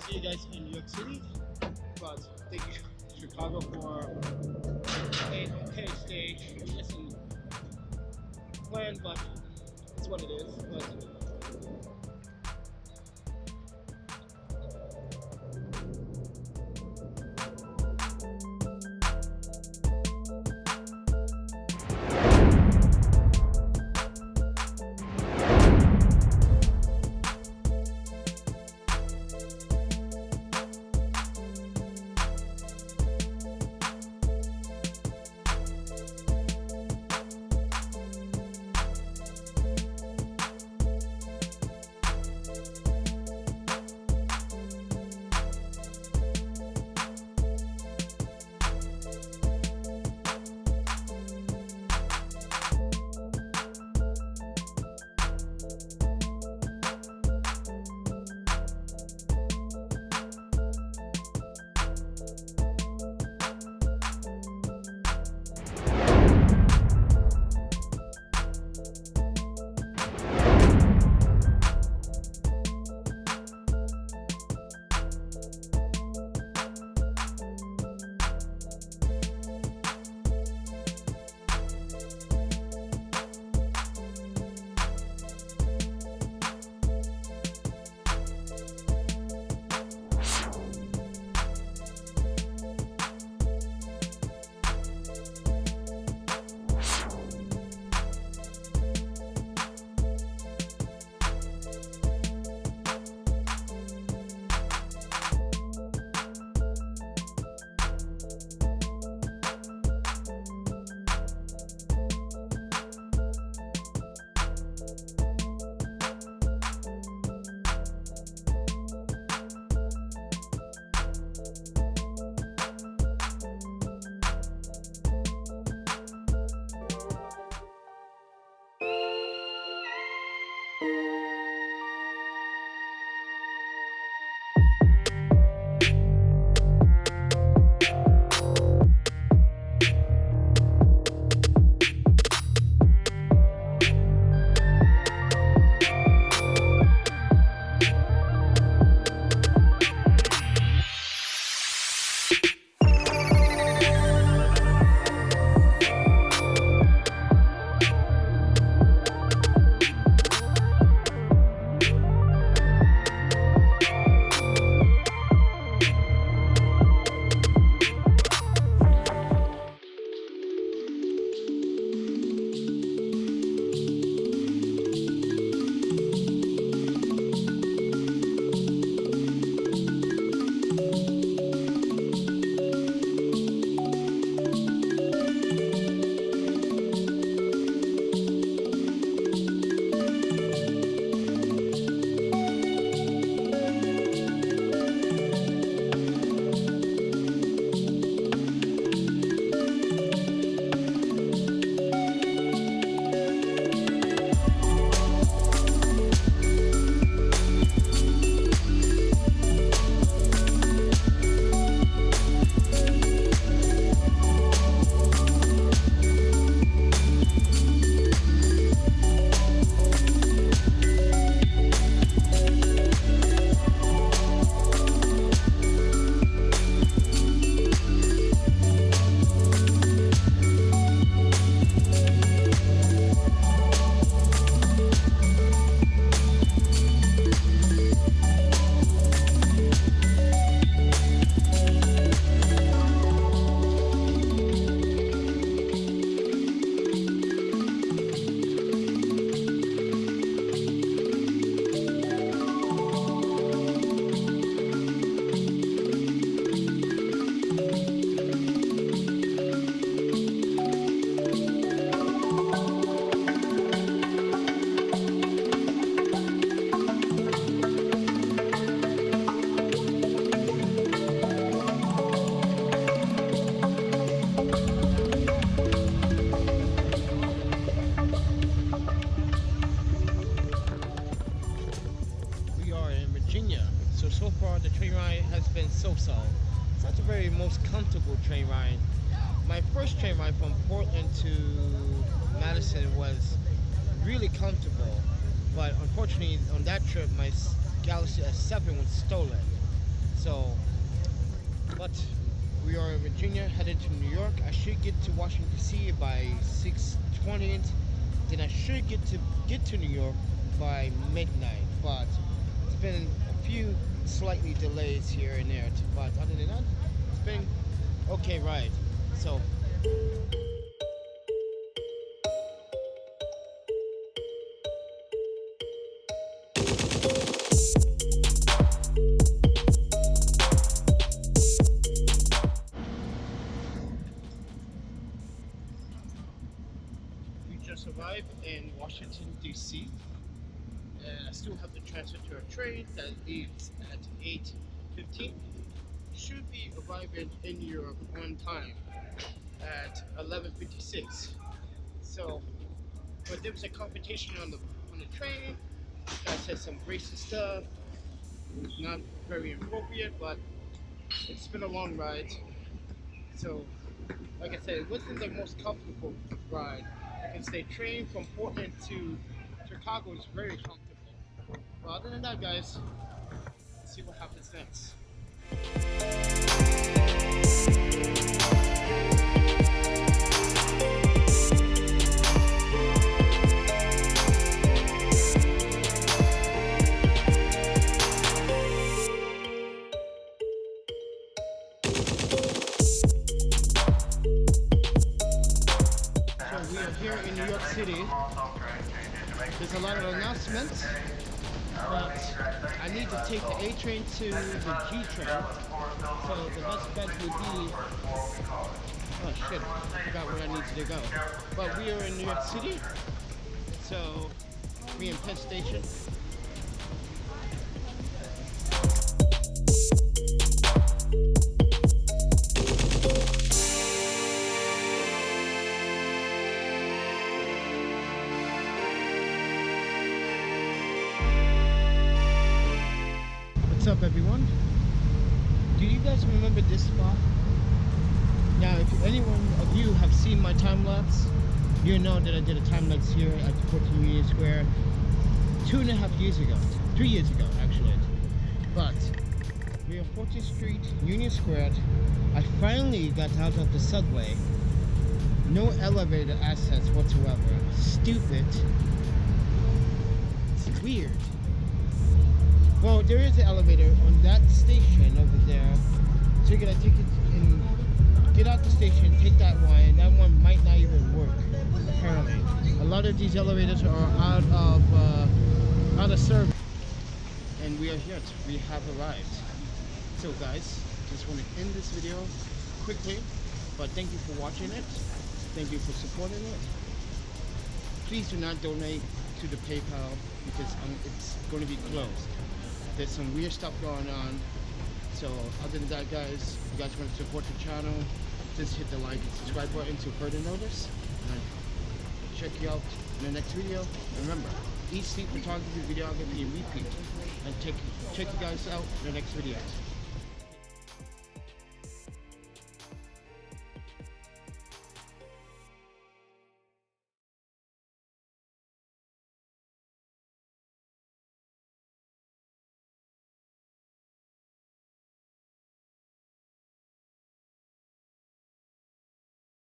see you guys in New York City, but thank you Chicago for a okay stage. It wasn't planned, but it's what it is. But so far the train ride has been so-so. It's not the very most comfortable train ride. My first train ride from Portland to Madison was really comfortable, but unfortunately on that trip my Galaxy S7 was stolen. So, but we are in Virginia, headed to New York. I should get to Washington D.C. by 6:20. Then I should get to New York by midnight. But it's been a few slightly delays here and there. But other than that, it's been okay ride. So. Just arrived in Washington D.C. and I still have to transfer to a train that leaves at 8:15. Should be arriving in Europe on time at 11:56. So, but there was a competition on the train. I said some racist stuff. Not very appropriate, but it's been a long ride. So, like I said, it wasn't the most comfortable ride. I can say train from Portland to Chicago is very comfortable. But other than that, guys, let's see what happens next. We are here in New York City. There's a lot of announcements, but I need to take the A train to the G train. So the best bet would be, oh shit, I forgot where I needed to go. But we are in New York City, so we in Penn Station. What's up, everyone? Do you guys remember this spot? Now, if anyone of you have seen my time lapse, you know that I did a time lapse here at 14 Union Square 2.5 years ago, 3 years ago actually. But we're on 14th Street, Union Square. I finally got out of the subway. No elevator access whatsoever. Stupid. It's weird. Well, there is an elevator on that station over there, so you're gonna take it and get out the station, take that one, and that one might not even work. Apparently, a lot of these elevators are out of service, and we are here. We have arrived. So, guys, just want to end this video quickly, but thank you for watching it. Thank you for supporting it. Please do not donate to the PayPal because it's going to be closed. There's some weird stuff going on. So other than that, guys, if you guys want to support the channel, just hit the like and subscribe button to further notice. And I'll check you out in the next video. And remember, eat, sleep, photography, videography, and repeat. And check you guys out in the next video.